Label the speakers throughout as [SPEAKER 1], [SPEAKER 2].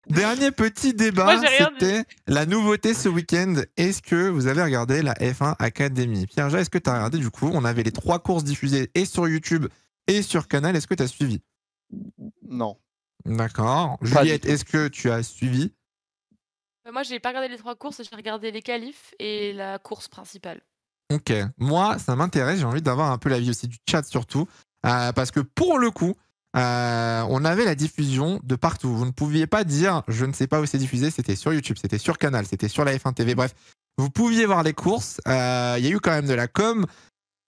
[SPEAKER 1] Dernier petit
[SPEAKER 2] Moi,
[SPEAKER 1] débat,
[SPEAKER 2] j'ai rien dit.
[SPEAKER 1] c'était la nouveauté ce week-end. Est-ce que vous avez regardé la F1 Academy? Pierre-Jean, est-ce que tu as regardé du coup? On avait les 3 courses diffusées et sur YouTube et sur Canal. Est-ce que tu as suivi?
[SPEAKER 3] Non,
[SPEAKER 1] D'accord.
[SPEAKER 3] pas du
[SPEAKER 1] Juliette,
[SPEAKER 3] tout.
[SPEAKER 1] est-ce que tu as suivi?
[SPEAKER 2] Moi, j'ai pas regardé les 3 courses, j'ai regardé les qualifs et la course principale.
[SPEAKER 1] Ok. Moi, ça m'intéresse. J'ai envie d'avoir un peu l'avis aussi du chat surtout. Parce que pour le coup, on avait la diffusion de partout. Vous ne pouviez pas dire je ne sais pas où c'est diffusé. C'était sur YouTube, c'était sur Canal, c'était sur la F1 TV. Bref, vous pouviez voir les courses. Il y a eu quand même de la com.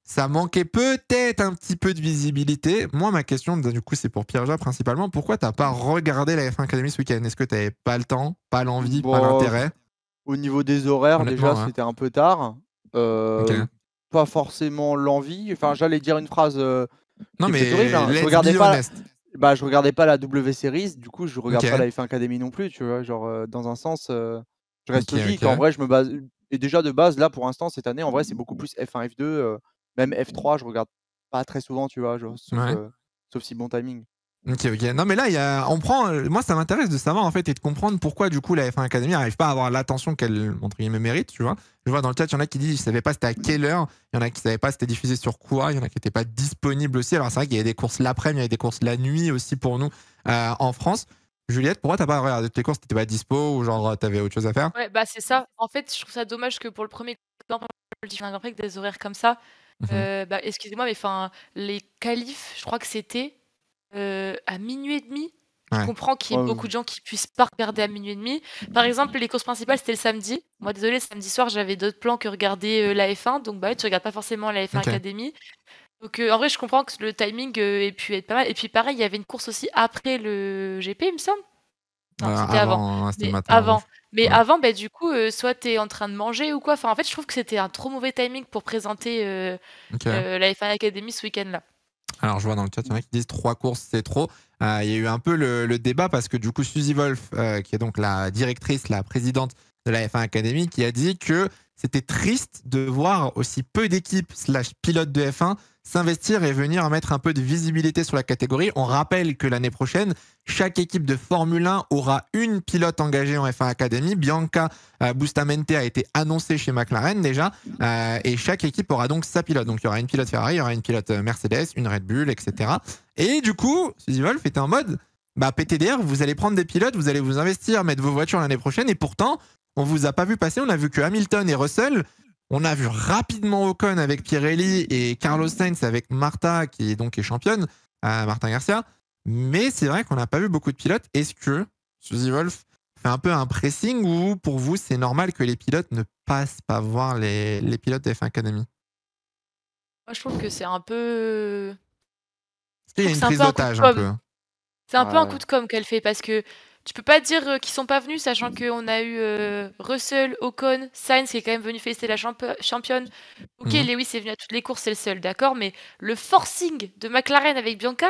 [SPEAKER 1] Ça manquait peut-être un petit peu de visibilité. Moi, ma question, du coup, c'est pour Pierre-Jean principalement. Pourquoi t'as pas regardé la F1 Academy ce week-end? Est-ce que t'avais pas le temps, pas l'envie, pas
[SPEAKER 3] Bon,
[SPEAKER 1] l'intérêt?
[SPEAKER 3] au niveau des horaires, déjà,
[SPEAKER 1] Honnêtement, ouais.
[SPEAKER 3] c'était un peu tard.
[SPEAKER 1] Ok.
[SPEAKER 3] Pas forcément l'envie. Enfin, j'allais dire une phrase
[SPEAKER 1] Non,
[SPEAKER 3] qui est peut-être horrible,
[SPEAKER 1] mais
[SPEAKER 3] hein.
[SPEAKER 1] let's be honest.
[SPEAKER 3] Je regardais pas la W Series, du coup, je regarde pas
[SPEAKER 1] Ok.
[SPEAKER 3] la F1 Academy non plus, tu vois? Genre, dans un sens, je reste
[SPEAKER 1] Ok,
[SPEAKER 3] logique. En
[SPEAKER 1] ok.
[SPEAKER 3] vrai, je me base et déjà de base, là, pour l'instant, cette année, en vrai, c'est beaucoup plus F1, F2, même F3, je regarde pas très souvent, tu vois? Genre,
[SPEAKER 1] Ouais.
[SPEAKER 3] sauf si bon timing.
[SPEAKER 1] Ok, ok. Non, mais là, on prend. Moi, ça m'intéresse de savoir en fait et de comprendre pourquoi du coup la F1 Academy n'arrive pas à avoir l'attention qu'elle entre guillemets mérite. Tu vois. Je vois dans le chat, il y en a qui disent ils savaient pas c'était à quelle heure. Il y en a qui savaient pas c'était diffusé sur quoi. Il y en a qui n'étaient pas disponibles aussi. Alors c'est vrai qu'il y avait des courses l'après-midi, il y avait des courses la nuit aussi pour nous en France. Juliette, pourquoi t'as pas regardé toutes les courses? T'étais pas dispo ou genre t'avais autre chose à faire?
[SPEAKER 2] Ouais, bah, c'est ça. En fait, je trouve ça dommage que pour le 1er Grand Prix, un Grand Prix avec des horaires comme ça,
[SPEAKER 1] Mhm.
[SPEAKER 2] bah, excusez-moi, mais enfin, les qualifs, je crois que c'était, à 00:30. Je
[SPEAKER 1] Ouais.
[SPEAKER 2] comprends qu'il y ait
[SPEAKER 3] Ouais,
[SPEAKER 2] beaucoup de gens qui puissent pas regarder à 00:30. Par exemple, les courses principales, c'était le samedi. Moi, désolée, samedi soir, j'avais d'autres plans que regarder, la F1, donc bah, ouais, tu regardes pas forcément la F1
[SPEAKER 1] Ok.
[SPEAKER 2] Academy. Donc en vrai, je comprends que le timing, ait pu être pas mal et puis pareil, il y avait une course aussi après le GP, il me semble? Non, c'était avant.
[SPEAKER 1] Avant, c'était le
[SPEAKER 2] Mais
[SPEAKER 1] matin avant.
[SPEAKER 2] avant. Mais
[SPEAKER 1] Ouais.
[SPEAKER 2] avant, bah, du coup, soit tu es en train de manger ou quoi. Enfin, en fait, je trouve que c'était un trop mauvais timing pour présenter,
[SPEAKER 1] Ok.
[SPEAKER 2] la F1 Academy ce week-end-là.
[SPEAKER 1] Alors, je vois dans le chat, il y en a qui disent 3 courses, c'est trop. Il y a eu un peu le débat parce que du coup, Suzy Wolf, qui est donc la directrice, la présidente de la F1 Academy, qui a dit que c'était triste de voir aussi peu d'équipes slash pilotes de F1 s'investir et venir mettre un peu de visibilité sur la catégorie. On rappelle que l'année prochaine, chaque équipe de Formule 1 aura une pilote engagée en F1 Academy. Bianca Bustamante a été annoncée chez McLaren déjà. Et chaque équipe aura donc sa pilote. Donc il y aura une pilote Ferrari, il y aura une pilote Mercedes, une Red Bull, etc. Et du coup, Suzy Wolf était en mode bah, PTDR, vous allez prendre des pilotes, vous allez vous investir, mettre vos voitures l'année prochaine. Et pourtant, on vous a pas vu passer. On a vu que Hamilton et Russell. On a vu rapidement Ocon avec Pirelli et Carlos Sainz avec Marta, qui est donc championne, Martin Garcia. Mais c'est vrai qu'on n'a pas vu beaucoup de pilotes. Est-ce que Suzy Wolf fait un peu un pressing ou pour vous, c'est normal que les pilotes ne passent pas voir les pilotes de F1 Academy?
[SPEAKER 2] Moi, je trouve que c'est un peu
[SPEAKER 1] Est-ce
[SPEAKER 2] je
[SPEAKER 1] qu'il y
[SPEAKER 2] trouve
[SPEAKER 1] a
[SPEAKER 2] que
[SPEAKER 1] une
[SPEAKER 2] c'est un
[SPEAKER 1] prise
[SPEAKER 2] peu un coup de
[SPEAKER 1] d'otage un
[SPEAKER 2] com'.
[SPEAKER 1] peu?
[SPEAKER 2] C'est un peu un coup
[SPEAKER 3] ouais.
[SPEAKER 2] de com' qu'elle fait parce que tu peux pas dire, qu'ils sont pas venus sachant qu'on a eu, Russell, Ocon, Sainz qui est quand même venu féliciter la championne. OK,
[SPEAKER 1] Mhm.
[SPEAKER 2] Lewis est venu à toutes les courses, c'est le seul, d'accord, mais le forcing de McLaren avec Bianca,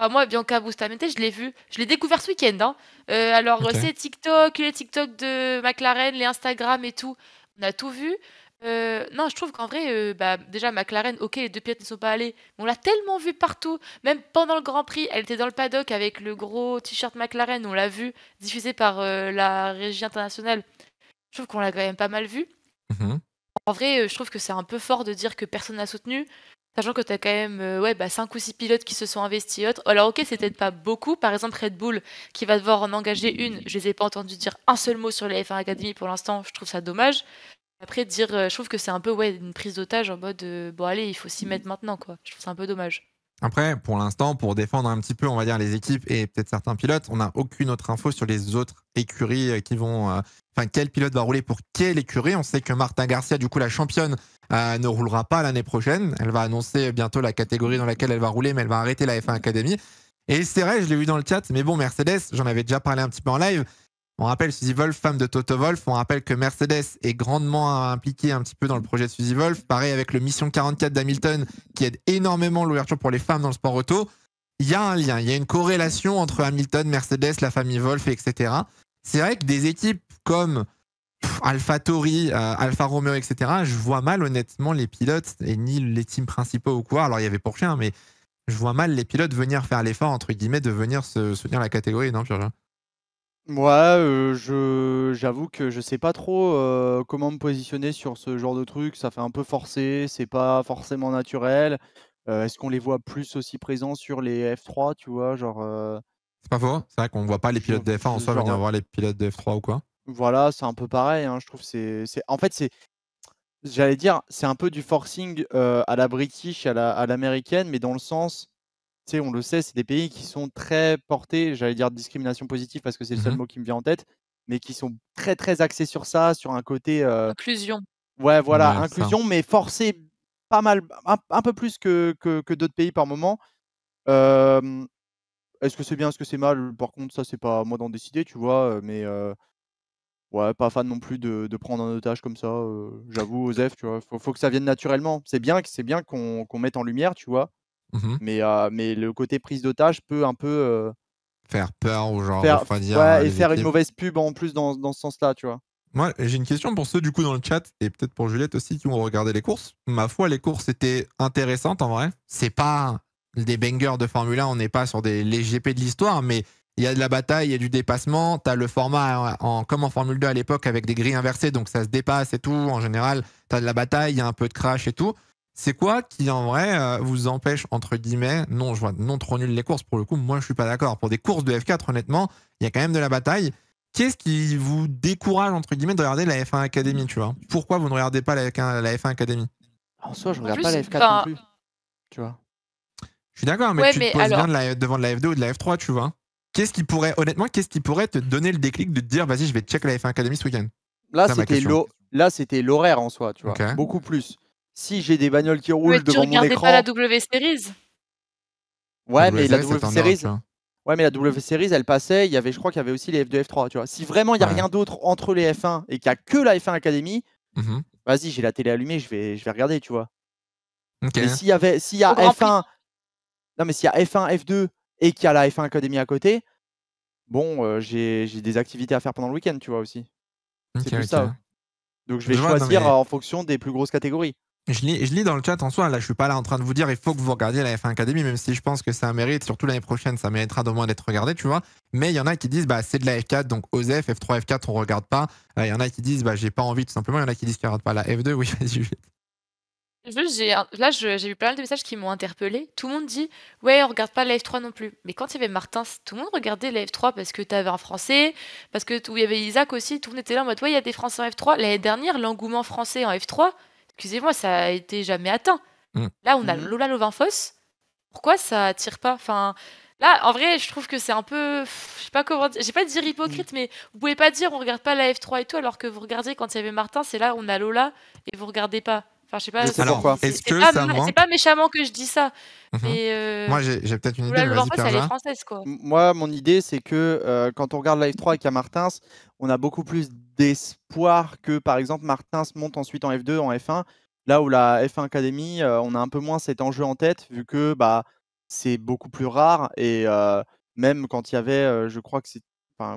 [SPEAKER 2] moi, Bianca Bustamante, je l'ai découvert ce week-end, hein. Alors,
[SPEAKER 1] Ok.
[SPEAKER 2] c'est les TikTok de McLaren, les Instagram et tout, on a tout vu. Non, je trouve qu'en vrai, bah, déjà McLaren, OK, les 2 pilotes ne sont pas allés, mais on l'a tellement vu partout, même pendant le Grand Prix, elle était dans le paddock avec le gros t-shirt McLaren, on l'a vu diffusé par, la régie internationale. Je trouve qu'on l'a quand même pas mal vu.
[SPEAKER 1] Mhm.
[SPEAKER 2] En vrai, je trouve que c'est un peu fort de dire que personne n'a soutenu, sachant que tu as quand même, ouais, bah, 5 ou 6 pilotes qui se sont investis et autres. Alors OK, c'est peut-être pas beaucoup. Par exemple, Red Bull qui va devoir en engager une, je les ai pas entendus dire un seul mot sur les F1 Academy pour l'instant, je trouve ça dommage. Après dire, je trouve que c'est un peu, ouais, une prise d'otage en mode, bon allez, il faut s'y mettre maintenant, quoi. Je trouve ça un peu dommage.
[SPEAKER 1] Après, pour l'instant, pour défendre un petit peu, on va dire, les équipes et peut-être certains pilotes, on n'a aucune autre info sur les autres écuries qui vont. Enfin, quel pilote va rouler pour quelle écurie? On sait que Martin Garcia, du coup, la championne, ne roulera pas l'année prochaine. Elle va annoncer bientôt la catégorie dans laquelle elle va rouler, mais elle va arrêter la F1 Academy. Et c'est vrai, je l'ai vu dans le chat, mais bon, Mercedes, j'en avais déjà parlé un petit peu en live. On rappelle Suzy Wolf, femme de Toto Wolf. On rappelle que Mercedes est grandement impliquée un petit peu dans le projet de Suzy Wolf. Pareil avec le Mission 44 d'Hamilton qui aide énormément l'ouverture pour les femmes dans le sport auto. Il y a un lien, il y a une corrélation entre Hamilton, Mercedes, la famille Wolf, etc. C'est vrai que des équipes comme AlphaTauri, Alfa Romeo, etc., je vois mal honnêtement les pilotes et ni les teams principaux ou quoi. Alors il y avait Porsche, hein, mais je vois mal les pilotes venir faire l'effort, entre guillemets, de venir se soutenir la catégorie, non, Purja?
[SPEAKER 3] Ouais, j'avoue que je sais pas trop comment me positionner sur ce genre de truc. Ça fait un peu forcé, c'est pas forcément naturel. Est-ce qu'on les voit plus aussi présents sur les F3, tu vois? Genre,
[SPEAKER 1] C'est pas faux. C'est vrai qu'on voit pas les
[SPEAKER 3] je
[SPEAKER 1] pilotes de F1 en
[SPEAKER 3] je
[SPEAKER 1] soi venir
[SPEAKER 3] genre,
[SPEAKER 1] voir les pilotes de F3 ou quoi.
[SPEAKER 3] voilà, c'est un peu pareil, hein, je trouve c'est en fait, j'allais dire, c'est un peu du forcing, à la british, à l'américaine, mais dans le sens, tu sais, on le sait, c'est des pays qui sont très portés, j'allais dire discrimination positive parce que c'est le seul
[SPEAKER 1] Mmh.
[SPEAKER 3] mot qui me vient en tête, mais qui sont très, très axés sur ça, sur un côté,
[SPEAKER 2] Inclusion.
[SPEAKER 3] ouais, voilà,
[SPEAKER 1] Ouais, c'est ça.
[SPEAKER 3] inclusion, mais forcé pas mal, un peu plus que d'autres pays par moment. Hem, Est-ce que c'est bien, est-ce que c'est mal? Par contre, ça, c'est pas à moi d'en décider, tu vois? Mais ouais, pas fan non plus de prendre un otage comme ça, j'avoue, Osef, tu vois? Faut que ça vienne naturellement. C'est bien qu'on mette en lumière, tu vois?
[SPEAKER 1] Mmh.
[SPEAKER 3] Mais le côté prise d'otage peut un peu,
[SPEAKER 1] Faire peur ou genre
[SPEAKER 3] faire
[SPEAKER 1] refroidir,
[SPEAKER 3] ouais et
[SPEAKER 1] les
[SPEAKER 3] faire une
[SPEAKER 1] équipes.
[SPEAKER 3] mauvaise pub en plus dans ce sens-là, tu vois?
[SPEAKER 1] Moi, j'ai une question pour ceux du coup dans le chat et peut-être pour Juliette aussi qui ont regardé les courses. Ma foi, les courses étaient intéressantes en vrai. C'est pas des bangers de Formule 1, on n'est pas sur les GP de l'histoire, mais il y a de la bataille, il y a du dépassement. Tu as le format comme en Formule 2 à l'époque avec des grilles inversées, donc ça se dépasse et tout. En général, tu as de la bataille, il y a un peu de crash et tout. C'est quoi qui en vrai vous empêche, entre guillemets, non, je vois non trop nul les courses pour le coup, moi je suis pas d'accord. Pour des courses de F4, honnêtement, il y a quand même de la bataille. Qu'est-ce qui vous décourage, entre guillemets, de regarder la F1 Academy, tu vois? Pourquoi vous ne regardez pas la F1 Academy?
[SPEAKER 3] En soi, je
[SPEAKER 2] En
[SPEAKER 3] regarde pas
[SPEAKER 2] plus,
[SPEAKER 3] la F4 non
[SPEAKER 2] enfin,
[SPEAKER 3] plus, tu vois?
[SPEAKER 1] Je suis d'accord, mais
[SPEAKER 2] ouais,
[SPEAKER 1] tu te
[SPEAKER 2] mais
[SPEAKER 1] poses bien
[SPEAKER 2] alors,
[SPEAKER 1] devant de la F2 ou de la F3, tu vois? Honnêtement, qu'est-ce qui pourrait te donner le déclic de te dire, vas-y, je vais check la F1 Academy ce week-end?
[SPEAKER 3] Là,
[SPEAKER 1] C'est ça ma question.
[SPEAKER 3] là, c'était l'horaire en soi, tu vois?
[SPEAKER 1] Ok.
[SPEAKER 3] Beaucoup plus. Si j'ai des bagnoles qui
[SPEAKER 2] mais
[SPEAKER 3] roulent
[SPEAKER 2] tu
[SPEAKER 3] devant mon
[SPEAKER 2] regardais pas la
[SPEAKER 3] écran,
[SPEAKER 2] W Series?
[SPEAKER 1] La
[SPEAKER 3] ouais, mais la
[SPEAKER 1] WSL, ça
[SPEAKER 3] W
[SPEAKER 1] t'en ira, tu
[SPEAKER 3] Series
[SPEAKER 1] vois?
[SPEAKER 3] ouais, mais la W Series, elle passait, je crois qu'il y avait aussi les F2, F3, tu vois? Si vraiment il y a
[SPEAKER 1] Ouais.
[SPEAKER 3] rien d'autre entre les F1 et qu'il y a que la F1 Academy,
[SPEAKER 1] Mhm.
[SPEAKER 3] vas-y, j'ai la télé allumée, je vais regarder, tu vois?
[SPEAKER 1] Ok.
[SPEAKER 3] Mais s'il y
[SPEAKER 2] Au
[SPEAKER 3] a
[SPEAKER 2] Grand Prix.
[SPEAKER 3] F1 non, mais s'il y a F1, F2 et qu'il y a la F1 Academy à côté, bon, j'ai des activités à faire pendant le week-end, tu vois aussi? C'est
[SPEAKER 1] Ok,
[SPEAKER 3] plus ça.
[SPEAKER 1] ok.
[SPEAKER 3] Donc je vais
[SPEAKER 1] Je vois, non
[SPEAKER 3] choisir
[SPEAKER 1] mais
[SPEAKER 3] en fonction des plus grosses catégories.
[SPEAKER 1] je lis dans le chat en soi, là je suis pas là en train de vous dire il faut que vous regardiez la F1 Academy, même si je pense que ça mérite, surtout l'année prochaine, ça méritera d'au moins d'être regardé, tu vois. Mais il y en a qui disent bah c'est de la F4, donc OSEF, F3, F4, on regarde pas. Il y en a qui disent bah j'ai pas envie tout simplement, il y en a qui disent qu'ils regardent pas la F2, oui, vas-y.
[SPEAKER 2] Juste, j'ai vu pas mal de messages qui m'ont interpellée. Tout le monde dit: «Ouais, on regarde pas la F3 non plus». Mais quand il y avait Martin, tout le monde regardait la F3 parce que tu avais un Français, parce que il y avait Isaac aussi, tout le monde était là en mode: «Ouais, il y a des Français en F3». L'année dernière, l'engouement français en F3, excusez-moi, ça a été jamais atteint.
[SPEAKER 1] Mm.
[SPEAKER 2] Là, on a
[SPEAKER 3] Mmh.
[SPEAKER 2] Lola Lovin-Foss. Pourquoi ça attire pas? Enfin, là, en vrai, je trouve que c'est un peu, je sais pas comment dire, j'ai pas dire
[SPEAKER 3] Mmh.
[SPEAKER 2] hypocrite, mais vous pouvez pas dire on regarde pas la F3 et tout, alors que vous regardez quand il y avait Martin, c'est là on a Lola et vous regardez pas. Enfin, je sais
[SPEAKER 3] Je
[SPEAKER 2] pas
[SPEAKER 3] sais
[SPEAKER 1] Alors,
[SPEAKER 3] pourquoi.
[SPEAKER 2] si
[SPEAKER 1] est-ce que ça
[SPEAKER 2] c'est
[SPEAKER 1] manque?
[SPEAKER 2] pas méchamment que je dis ça,
[SPEAKER 1] Mhm.
[SPEAKER 2] mais
[SPEAKER 1] Moi j'ai peut-être une idée,
[SPEAKER 2] Lola
[SPEAKER 1] mais vas-y
[SPEAKER 2] Lovin-Foss, elle est
[SPEAKER 1] Pierre.
[SPEAKER 2] française, quoi.
[SPEAKER 3] Moi, mon idée, c'est que, quand on regarde la F3 avec Martins, on a beaucoup plus d'espoir que, par exemple, Martins monte ensuite en F2, en F1. Là où la F1 Academy, on a un peu moins cet enjeu en tête vu que, bah, c'est beaucoup plus rare et même quand il y avait, je crois que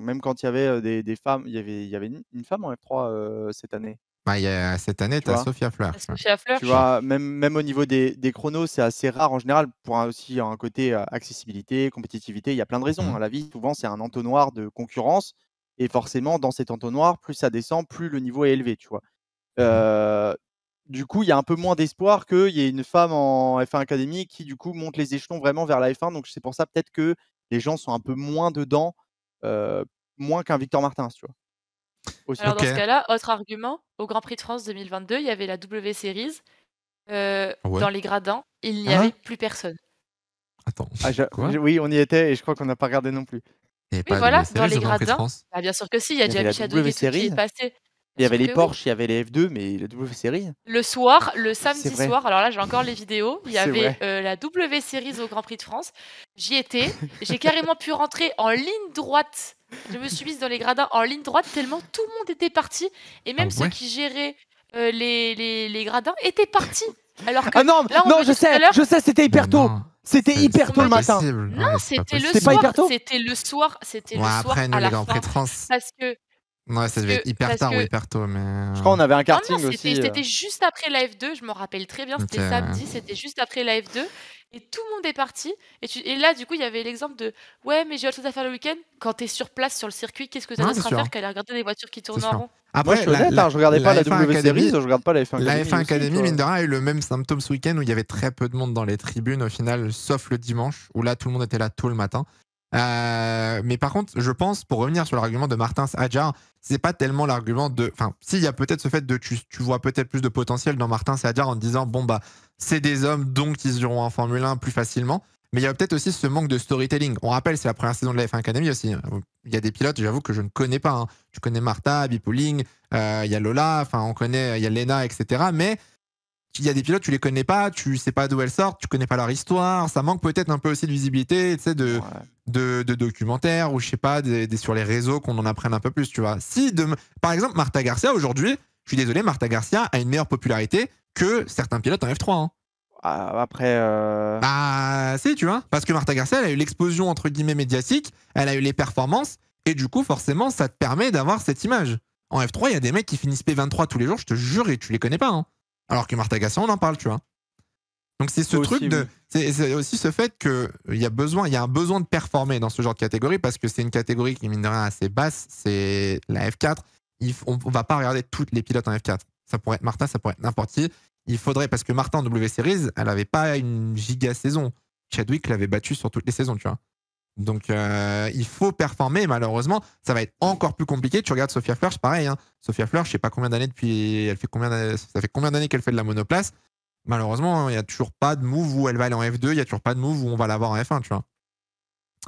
[SPEAKER 3] même quand il y avait, des femmes, il y avait une femme en F3, cette année,
[SPEAKER 1] Bah, cette année,
[SPEAKER 3] tu
[SPEAKER 1] tu as
[SPEAKER 3] vois?
[SPEAKER 1] Sophia Fleur.
[SPEAKER 2] La Sophia
[SPEAKER 3] Tu
[SPEAKER 2] Flörsch.
[SPEAKER 3] vois? Même au niveau des chronos, c'est assez rare en général pour aussi un côté, accessibilité, compétitivité. Il y a plein de raisons,
[SPEAKER 1] Mhm.
[SPEAKER 3] hein. La vie, souvent, c'est un entonnoir de concurrence et forcément, dans cet entonnoir, plus ça descend, plus le niveau est élevé, tu vois?
[SPEAKER 1] Mhm.
[SPEAKER 3] Heu, du coup, il y a un peu moins d'espoir qu'il y ait une femme en F1 Academy qui, du coup, monte les échelons vraiment vers la F1. Donc c'est pour ça peut-être que les gens sont un peu moins dedans, heu, moins qu'un Victor Martins, tu vois? Aussi.
[SPEAKER 2] Alors dans ce
[SPEAKER 1] Ok.
[SPEAKER 2] cas-là, autre argument, au Grand Prix de France 2022, il y avait la W Series,
[SPEAKER 1] Ouais.
[SPEAKER 2] dans les gradins, il n'y avait
[SPEAKER 3] Hein?
[SPEAKER 2] plus personne.
[SPEAKER 1] Attends.
[SPEAKER 3] Ah
[SPEAKER 1] Quoi?
[SPEAKER 3] oui, on y était et je crois qu'on n'a pas regardé non plus.
[SPEAKER 1] Il n'y avait
[SPEAKER 2] Oui,
[SPEAKER 1] pas la
[SPEAKER 2] voilà,
[SPEAKER 1] W
[SPEAKER 2] dans
[SPEAKER 1] Series
[SPEAKER 2] les
[SPEAKER 1] au Grand Prix de
[SPEAKER 2] gradins,
[SPEAKER 1] France?
[SPEAKER 2] bah, bien sûr que si, il y a
[SPEAKER 3] Il y avait
[SPEAKER 2] Jamie
[SPEAKER 3] la
[SPEAKER 2] Chadwick
[SPEAKER 3] W
[SPEAKER 2] et tout qui
[SPEAKER 3] Series.
[SPEAKER 2] est passé.
[SPEAKER 3] Il
[SPEAKER 2] Bien
[SPEAKER 3] y
[SPEAKER 2] sûr
[SPEAKER 3] avait les
[SPEAKER 2] que oui.
[SPEAKER 3] Porsche, il y avait les F2, mais la W Series?
[SPEAKER 2] Le soir, le
[SPEAKER 3] C'est
[SPEAKER 2] samedi
[SPEAKER 3] vrai,
[SPEAKER 2] soir, alors là, j'ai encore les vidéos, il y
[SPEAKER 3] c'est
[SPEAKER 2] avait,
[SPEAKER 3] vrai.
[SPEAKER 2] la W Series au Grand Prix de France. J'y étais, j'ai carrément pu rentrer en ligne droite. Je me suis mise dans les gradins en ligne droite tellement tout le monde était parti et
[SPEAKER 1] Ah
[SPEAKER 2] même ceux
[SPEAKER 1] ouais?
[SPEAKER 2] qui géraient, les gradins étaient partis. Alors que
[SPEAKER 3] Ah non,
[SPEAKER 2] là, on
[SPEAKER 3] non,
[SPEAKER 2] me dit tout à l'heure
[SPEAKER 3] c'était
[SPEAKER 1] Mais
[SPEAKER 3] hyper tôt.
[SPEAKER 1] non,
[SPEAKER 3] C'était hyper
[SPEAKER 2] on
[SPEAKER 3] tôt
[SPEAKER 1] pas
[SPEAKER 2] me
[SPEAKER 3] le
[SPEAKER 2] dit
[SPEAKER 3] matin.
[SPEAKER 1] possible.
[SPEAKER 2] non,
[SPEAKER 1] Non, mais c'est pas
[SPEAKER 3] C'était pas
[SPEAKER 1] possible.
[SPEAKER 3] hyper tôt?
[SPEAKER 2] c'était le
[SPEAKER 1] Ouais,
[SPEAKER 2] soir à
[SPEAKER 1] après, nous,
[SPEAKER 2] la
[SPEAKER 1] les Grands Prix
[SPEAKER 2] fin
[SPEAKER 1] de France.
[SPEAKER 2] parce que
[SPEAKER 1] Ouais, ça
[SPEAKER 2] Parce
[SPEAKER 1] devait être
[SPEAKER 2] que,
[SPEAKER 1] hyper
[SPEAKER 2] parce
[SPEAKER 1] tard ou
[SPEAKER 2] que
[SPEAKER 1] hyper tôt, mais.
[SPEAKER 3] Je crois qu'on avait un
[SPEAKER 2] non, non,
[SPEAKER 3] karting
[SPEAKER 2] c'était
[SPEAKER 3] aussi.
[SPEAKER 2] c'était juste après la F2, je me rappelle très bien,
[SPEAKER 1] Ok.
[SPEAKER 2] c'était samedi, c'était juste après la F2 et tout le monde est parti et là, du coup, il y avait l'exemple de: «Ouais, mais j'ai autre chose à faire le week-end». Quand tu es sur place sur le circuit, qu'est-ce que tu as
[SPEAKER 1] Non, c'est
[SPEAKER 2] d'autre à
[SPEAKER 1] sûr.
[SPEAKER 2] faire qu'aller regarder des voitures qui
[SPEAKER 1] C'est
[SPEAKER 2] tournent en
[SPEAKER 1] sûr.
[SPEAKER 2] rond?
[SPEAKER 3] Moi, je
[SPEAKER 1] Après,
[SPEAKER 3] suis honnête, je regardais pas la
[SPEAKER 1] F1
[SPEAKER 3] W Series,
[SPEAKER 1] Academy,
[SPEAKER 3] je regarde pas la F1
[SPEAKER 1] la
[SPEAKER 3] Academy
[SPEAKER 1] F1
[SPEAKER 3] aussi,
[SPEAKER 1] Academy,
[SPEAKER 3] tu
[SPEAKER 1] mine de
[SPEAKER 3] vois.
[SPEAKER 1] rien, a eu le même symptôme ce week-end où il y avait très peu de monde dans les tribunes au final, sauf le dimanche, où là, tout le monde était là tôt le matin. Mais par contre, je pense, pour revenir sur l'argument de Martins Hadjar, c'est pas tellement l'argument de. Enfin, s'il y a peut-être ce fait de. Tu vois peut-être plus de potentiel dans Martins et Hadjar en te disant, bon, bah, c'est des hommes, donc ils iront en Formule 1 plus facilement. Mais il y a peut-être aussi ce manque de storytelling. On rappelle, c'est la première saison de la F1 Academy aussi. Il y a des pilotes, j'avoue, que je ne connais pas. Hein. Tu connais Martha, Bipoling, il y a Lola, enfin, on connaît, il y a Lena, etc. Mais il y a des pilotes, tu les connais pas, tu sais pas d'où elles sortent, tu connais pas leur histoire. Ça manque peut-être un peu aussi de visibilité, tu sais,
[SPEAKER 3] Ouais.
[SPEAKER 1] de documentaires ou je sais pas, sur les réseaux qu'on en apprenne un peu plus, tu vois. Par exemple, Marta Garcia, aujourd'hui, je suis désolé, Marta Garcia a une meilleure popularité que certains pilotes en F3. Hein.
[SPEAKER 3] Après,
[SPEAKER 1] Bah, si, tu vois. Parce que Marta Garcia, elle a eu l'explosion, entre guillemets, médiatique, elle a eu les performances, et du coup, forcément, ça te permet d'avoir cette image. En F3, il y a des mecs qui finissent P23 tous les jours, je te jure, et tu les connais pas. Hein. Alors que Marta Garcia, on en parle, tu vois. Donc c'est ce truc
[SPEAKER 3] aussi,
[SPEAKER 1] de.
[SPEAKER 3] oui.
[SPEAKER 1] C'est aussi ce fait qu'il y a un besoin de performer dans ce genre de catégorie, parce que c'est une catégorie qui, mine de rien, assez basse, c'est la F4. On va pas regarder toutes les pilotes en F4. Ça pourrait être Martin, ça pourrait être n'importe qui. Il faudrait, parce que Martin en W Series, elle avait pas une giga saison. Chadwick l'avait battu sur toutes les saisons, tu vois. Donc il faut performer, et malheureusement, ça va être encore plus compliqué. Tu regardes Sophia Flörsch, pareil. Hein. Sophia Flörsch, je sais pas combien d'années depuis. Ça fait combien d'années qu'elle fait de la monoplace. Malheureusement, il n'y a toujours pas de move où elle va aller en F2, il n'y a toujours pas de move où on va l'avoir en F1, tu vois.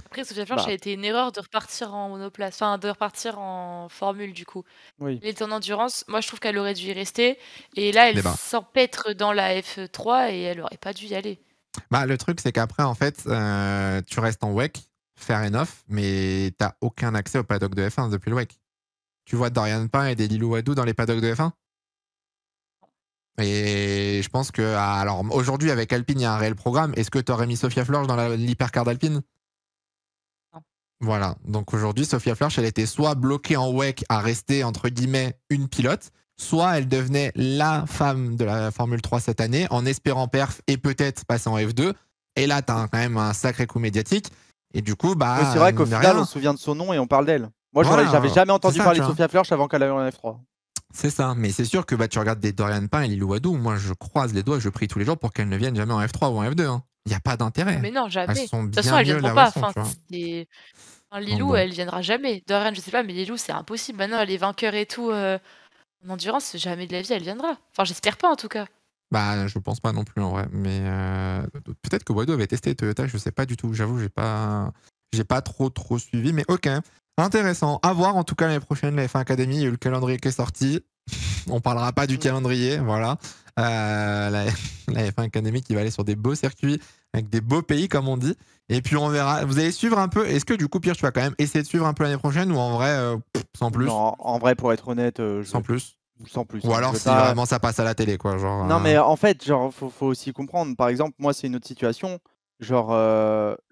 [SPEAKER 2] Après, Sophia Flörsch, ça
[SPEAKER 3] Bah,
[SPEAKER 2] a été une erreur de repartir en monoplace, enfin de repartir en formule du coup.
[SPEAKER 3] oui.
[SPEAKER 2] Elle était en endurance, moi je trouve qu'elle aurait dû y rester. Et là, elle
[SPEAKER 1] Débat.
[SPEAKER 2] s'empêtre dans la F3 et elle aurait pas dû y aller.
[SPEAKER 1] Bah, le truc, c'est qu'après, en fait, tu restes en WEC, fair enough, mais t'as aucun accès au paddock de F1 depuis le WEC. Tu vois Dorian Pain et des Lilou Wadou dans les paddocks de F1. Et je pense que, alors aujourd'hui, avec Alpine, il y a un réel programme. Est-ce que tu aurais mis Sophia Flörsch dans l'hypercar d'Alpine?
[SPEAKER 2] Non.
[SPEAKER 1] Voilà. Donc aujourd'hui, Sophia Flörsch, elle était soit bloquée en WEC à rester, entre guillemets, une pilote, soit elle devenait la femme de la Formule 3 cette année, en espérant perf et peut-être passer en F2. Et là, tu as quand même un sacré coup médiatique. Et du coup,
[SPEAKER 3] Oui, c'est vrai qu'au
[SPEAKER 1] mine de
[SPEAKER 3] final, on
[SPEAKER 1] rien,
[SPEAKER 3] se souvient de son nom et on parle d'elle. Moi,
[SPEAKER 1] voilà,
[SPEAKER 3] j'avais jamais
[SPEAKER 1] c'est
[SPEAKER 3] entendu
[SPEAKER 1] ça,
[SPEAKER 3] parler
[SPEAKER 1] tu
[SPEAKER 3] de
[SPEAKER 1] vois.
[SPEAKER 3] Sophia Flörsch avant qu'elle aille en F3.
[SPEAKER 1] C'est ça. Mais c'est sûr que bah, tu regardes des Dorian Pain et Lilou Wadou, moi, je croise les doigts, je prie tous les jours pour qu'elles ne viennent jamais en F3 ou en F2. Hein. Il n'y a pas d'intérêt.
[SPEAKER 2] Mais non,
[SPEAKER 1] Elles
[SPEAKER 2] jamais.
[SPEAKER 1] sont
[SPEAKER 2] De toute façon,
[SPEAKER 1] bien
[SPEAKER 2] elles
[SPEAKER 1] mieux
[SPEAKER 2] viendront
[SPEAKER 1] là où elles
[SPEAKER 2] pas.
[SPEAKER 1] sont,
[SPEAKER 2] Enfin,
[SPEAKER 1] tu vois. Donc
[SPEAKER 2] Lilou,
[SPEAKER 1] bon.
[SPEAKER 2] elle viendra jamais. Dorian, je sais pas, mais Lilou, c'est impossible. Maintenant, elle est vainqueur et tout en endurance, jamais de la vie, elle viendra. Enfin, j'espère pas en tout cas.
[SPEAKER 1] Bah, je pense pas non plus en vrai. Mais peut-être que Wado avait testé Toyota, je sais pas du tout. J'avoue, j'ai pas trop suivi. Mais ok, intéressant. À voir en tout cas l'année prochaine, la F1 Academy. Il y a eu le calendrier qui est sorti. On parlera pas du calendrier, voilà. La F1 Academy qui va aller sur des beaux circuits avec des beaux pays, comme on dit. Et puis on verra. Vous allez suivre un peu. Est-ce que du coup, Pierre, tu vas quand même essayer de suivre un peu l'année prochaine ou en vrai, sans plus?
[SPEAKER 3] Non, en vrai, pour être honnête,
[SPEAKER 1] Sans plus.
[SPEAKER 3] sans plus.
[SPEAKER 1] Ou
[SPEAKER 3] Hein. Je
[SPEAKER 1] alors
[SPEAKER 3] vais
[SPEAKER 1] si
[SPEAKER 3] pas.
[SPEAKER 1] vraiment ça passe à la télé, quoi. Genre,
[SPEAKER 3] Non, mais en fait, genre, faut aussi comprendre. Par exemple, moi, c'est une autre situation. Genre,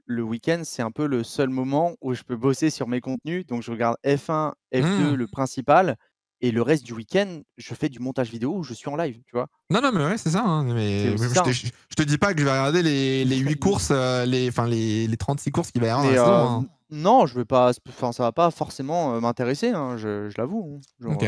[SPEAKER 3] le week-end, c'est un peu le seul moment où je peux bosser sur mes contenus. Donc, je regarde F1, F2,
[SPEAKER 1] hmm.
[SPEAKER 3] le principal. Et le reste du week-end, je fais du montage vidéo où je suis en live, tu vois.
[SPEAKER 1] Non, non, mais ouais, c'est ça. Hein.
[SPEAKER 3] C'est
[SPEAKER 1] Mais
[SPEAKER 3] aussi
[SPEAKER 1] je
[SPEAKER 3] ça.
[SPEAKER 1] te,
[SPEAKER 3] Hein.
[SPEAKER 1] je te dis pas que je vais regarder les 8 courses, les 36 courses qu'il va y avoir dans
[SPEAKER 3] Mais
[SPEAKER 1] la saison. Hein.
[SPEAKER 3] non, je vais pas. Enfin, ça va pas forcément m'intéresser, hein, je l'avoue. Hein. Genre,
[SPEAKER 1] Ok.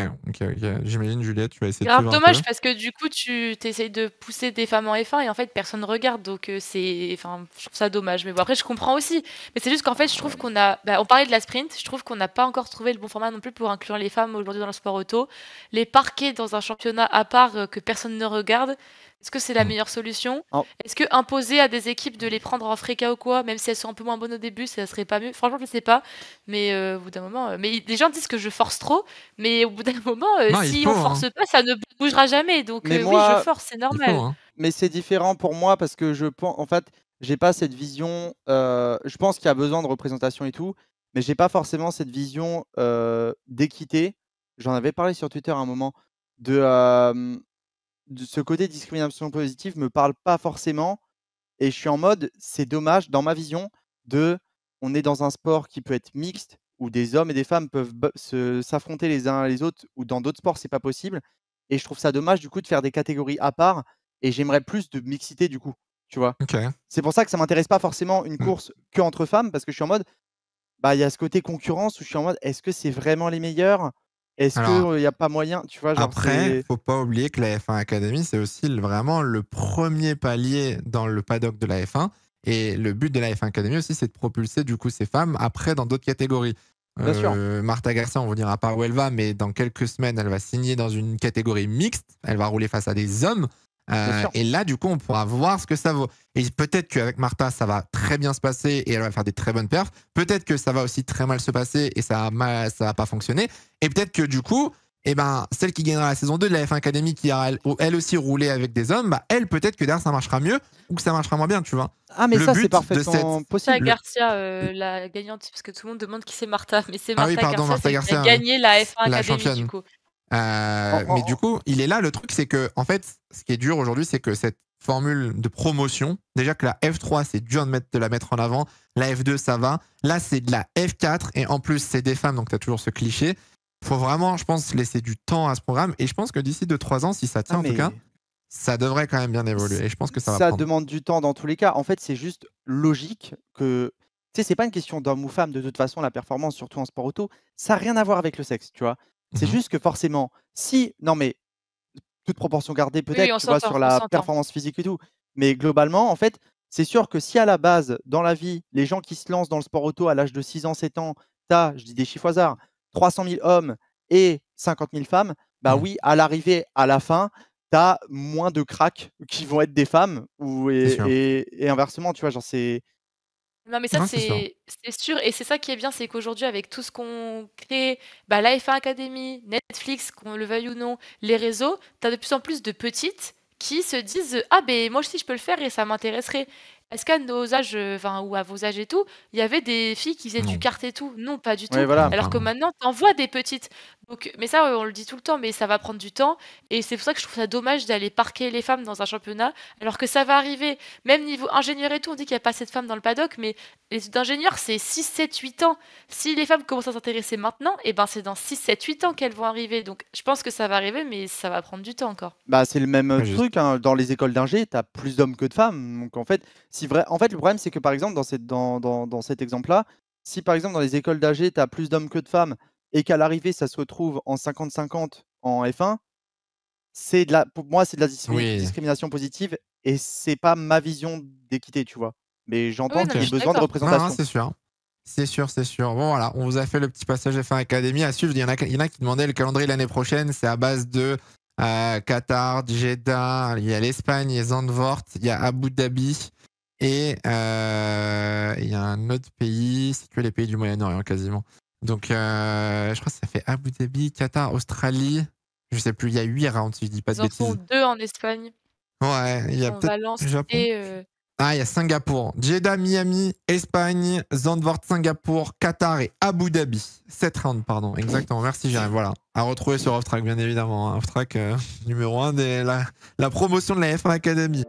[SPEAKER 1] J'imagine, Juliette, tu vas essayer de
[SPEAKER 2] Grave
[SPEAKER 1] suivre un peu.
[SPEAKER 2] dommage parce que du coup, tu essayes de pousser des femmes en F1 et en fait, personne regarde. Donc, enfin, je trouve ça dommage. Mais bon, après, je comprends aussi. Mais c'est juste qu'en fait, je trouve qu'on a. On parlait de la sprint. Je trouve qu'on n'a pas encore trouvé le bon format non plus pour inclure les femmes aujourd'hui dans le sport auto. Les parquer dans un championnat à part que personne ne regarde. Est-ce que c'est la
[SPEAKER 1] Hmm.
[SPEAKER 2] meilleure solution?
[SPEAKER 3] en-
[SPEAKER 2] Est-ce que imposer à des équipes de les prendre en fréca ou quoi, même si elles sont un peu moins bonnes au début, ça serait pas mieux? Franchement, je sais pas. Mais au bout d'un moment. Mais les gens disent que je force trop. Mais au bout d'un moment,
[SPEAKER 1] Non, il
[SPEAKER 2] si
[SPEAKER 1] faut.
[SPEAKER 2] on
[SPEAKER 1] Hein.
[SPEAKER 2] force pas, ça ne bougera jamais. Donc
[SPEAKER 3] Mais
[SPEAKER 2] oui, je
[SPEAKER 3] moi,
[SPEAKER 2] force, c'est
[SPEAKER 1] Il faut.
[SPEAKER 2] normal.
[SPEAKER 1] Hein.
[SPEAKER 3] mais c'est différent pour moi parce que je pense, en fait, j'ai pas cette vision. Je pense qu'il y a besoin de représentation et tout, mais j'ai pas forcément cette vision d'équité. J'en avais parlé sur Twitter à un moment de ce côté discrimination positive me parle pas forcément. Et je suis en mode, c'est dommage dans ma vision de, on est dans un sport qui peut être mixte où des hommes et des femmes peuvent s'affronter les uns les autres, ou dans d'autres sports, c'est pas possible. Et je trouve ça dommage, du coup, de faire des catégories à part. Et j'aimerais plus de mixité, du coup, tu vois.
[SPEAKER 1] Ok.
[SPEAKER 3] C'est pour ça que ça m'intéresse pas forcément une course que entre femmes, parce que je suis en mode, bah, il y a ce côté concurrence où je suis en mode, est-ce que c'est vraiment les meilleurs? Est-ce
[SPEAKER 1] Alors,
[SPEAKER 3] qu'il y a pas moyen? Tu vois, genre,
[SPEAKER 1] après,
[SPEAKER 3] c'est.
[SPEAKER 1] faut pas oublier que la F1 Academy, c'est aussi vraiment le premier palier dans le paddock de la F1. Et le but de la F1 Academy aussi, c'est de propulser du coup ces femmes après dans d'autres catégories.
[SPEAKER 3] Bien sûr.
[SPEAKER 1] Martha Garcia, on vous dira pas où elle va, mais dans quelques semaines, elle va signer dans une catégorie mixte. Elle va rouler face à des hommes.
[SPEAKER 3] Bien sûr.
[SPEAKER 1] Et là, du coup, on pourra voir ce que ça vaut. Et peut-être qu'avec Martha, ça va très bien se passer et elle va faire des très bonnes perfs. Peut-être que ça va aussi très mal se passer et ça va pas fonctionner. Et peut-être que du coup, eh ben, celle qui gagnera la saison 2 de la F1 Academy, qui a elle aussi roulé avec des hommes, bah, elle, peut-être que derrière, ça marchera mieux ou que ça marchera moins bien, tu vois.
[SPEAKER 3] Ah, mais
[SPEAKER 1] Le
[SPEAKER 3] ça, c'est
[SPEAKER 1] but de
[SPEAKER 3] parfaitement
[SPEAKER 2] Ça,
[SPEAKER 3] possible.
[SPEAKER 2] Garcia, la gagnante, parce que tout le monde demande qui c'est Martha, mais c'est
[SPEAKER 1] Ah oui,
[SPEAKER 2] Martha
[SPEAKER 1] pardon,
[SPEAKER 2] Garcia,
[SPEAKER 1] Martha
[SPEAKER 2] celle qui a
[SPEAKER 1] Garcia,
[SPEAKER 2] gagné la F1
[SPEAKER 1] la
[SPEAKER 2] Academy, du
[SPEAKER 1] championne.
[SPEAKER 2] coup.
[SPEAKER 1] Mais du coup, il est là. Le truc, c'est que, en fait, ce qui est dur aujourd'hui, c'est que cette formule de promotion, déjà que la F3, c'est dur de la mettre en avant. La F2, ça va. Là, c'est de la F4. Et en plus, c'est des femmes, donc tu as toujours ce cliché. Il faut vraiment, je pense, laisser du temps à ce programme. Et je pense que d'ici 2-3 ans, si ça tient
[SPEAKER 3] Ah,
[SPEAKER 1] en tout cas,
[SPEAKER 3] mais
[SPEAKER 1] ça devrait quand même bien évoluer. Et je pense que ça va
[SPEAKER 3] ça
[SPEAKER 1] prendre.
[SPEAKER 3] demande du temps dans tous les cas. En fait, c'est juste logique que. Tu sais, c'est pas une question d'homme ou femme. De toute façon, la performance, surtout en sport auto, ça n'a rien à voir avec le sexe, tu vois. C'est
[SPEAKER 1] Mhm.
[SPEAKER 3] juste que forcément, si. Non, mais toute proportion gardée,
[SPEAKER 2] Oui, oui,
[SPEAKER 3] peut-être,
[SPEAKER 2] on
[SPEAKER 3] tu vois,
[SPEAKER 2] s'entend,
[SPEAKER 3] sur
[SPEAKER 2] on
[SPEAKER 3] la
[SPEAKER 2] s'entend.
[SPEAKER 3] performance physique et tout. Mais globalement, en fait, c'est sûr que si à la base, dans la vie, les gens qui se lancent dans le sport auto à l'âge de 6 ans, 7 ans, t'as, je dis des chiffres au hasard, 300 000 hommes et 50 000 femmes, bah
[SPEAKER 1] Mhm.
[SPEAKER 3] oui, à l'arrivée, à la fin, t'as moins de cracks qui vont être des femmes,
[SPEAKER 1] C'est sûr.
[SPEAKER 3] et inversement, tu vois, genre c'est.
[SPEAKER 2] Non, mais ça,
[SPEAKER 1] Non, c'est sûr.
[SPEAKER 2] c'est sûr. Et c'est ça qui est bien, c'est qu'aujourd'hui, avec tout ce qu'on crée, bah, la F1 Academy, Netflix, qu'on le veuille ou non, les réseaux, tu as de plus en plus de petites qui se disent ah, ben moi aussi, je peux le faire et ça m'intéresserait. Est-ce qu'à nos âges, enfin, ou à vos âges et tout, il y avait des filles qui faisaient du
[SPEAKER 1] Non,
[SPEAKER 2] kart et tout? Non, pas du
[SPEAKER 3] Ouais,
[SPEAKER 2] tout.
[SPEAKER 3] voilà.
[SPEAKER 1] même
[SPEAKER 2] Alors
[SPEAKER 1] pas,
[SPEAKER 2] que
[SPEAKER 1] non.
[SPEAKER 2] maintenant, t'en vois des petites. Donc, mais ça, on le dit tout le temps, mais ça va prendre du temps. Et c'est pour ça que je trouve ça dommage d'aller parquer les femmes dans un championnat, alors que ça va arriver. Même niveau ingénieur et tout, on dit qu'il n'y a pas assez de femmes dans le paddock, mais les études d'ingénieur, c'est 6, 7, 8 ans. Si les femmes commencent à s'intéresser maintenant, et ben c'est dans 6, 7, 8 ans qu'elles vont arriver. Donc je pense que ça va arriver, mais ça va prendre du temps encore.
[SPEAKER 3] Bah, c'est le même
[SPEAKER 1] Très juste.
[SPEAKER 3] truc, hein. Dans les écoles d'ingé, tu as plus d'hommes que de femmes. Donc en fait, en fait, le problème, c'est que par exemple, dans cet exemple-là, si par exemple dans les écoles d'ingé, tu as plus d'hommes que de femmes et qu'à l'arrivée, ça se retrouve en 50-50 en F1, pour moi, c'est de la
[SPEAKER 1] Oui.
[SPEAKER 3] discrimination positive et c'est pas ma vision d'équité, tu vois. Mais
[SPEAKER 2] Oui,
[SPEAKER 3] j'entends
[SPEAKER 2] non,
[SPEAKER 1] Ok.
[SPEAKER 3] qu'il
[SPEAKER 2] mais
[SPEAKER 3] y
[SPEAKER 2] je
[SPEAKER 3] ait
[SPEAKER 2] suis
[SPEAKER 3] besoin de
[SPEAKER 2] d'accord.
[SPEAKER 1] Non, non,
[SPEAKER 3] représentation.
[SPEAKER 1] c'est sûr. C'est sûr, c'est sûr. Bon, voilà, on vous a fait le petit passage F1 Academy à suivre. Il y en a qui demandaient le calendrier l'année prochaine. C'est à base de Qatar, Jeddah, il y a l'Espagne, il y a Zandvoort, il y a Abu Dhabi et il y a un autre pays. C'est que les pays du Moyen-Orient quasiment. Donc, je crois que ça fait Abu Dhabi, Qatar, Australie. Je sais plus, il y a 8 rounds, si je dis pas de
[SPEAKER 2] Ils en font
[SPEAKER 1] bêtises.
[SPEAKER 2] 2 en Espagne.
[SPEAKER 1] Ouais, il
[SPEAKER 2] Ils
[SPEAKER 1] y a
[SPEAKER 2] font
[SPEAKER 1] peut-être
[SPEAKER 2] Valence
[SPEAKER 1] Japon.
[SPEAKER 2] et
[SPEAKER 1] Ah, il y a Singapour, Jeddah, Miami, Espagne, Zandvoort, Singapour, Qatar et Abu Dhabi. 7 rounds, pardon. Exactement. Merci, Jérémy. Voilà. À retrouver sur Off-Track, bien évidemment. Off-Track numéro 1 la promotion de la F1 Academy.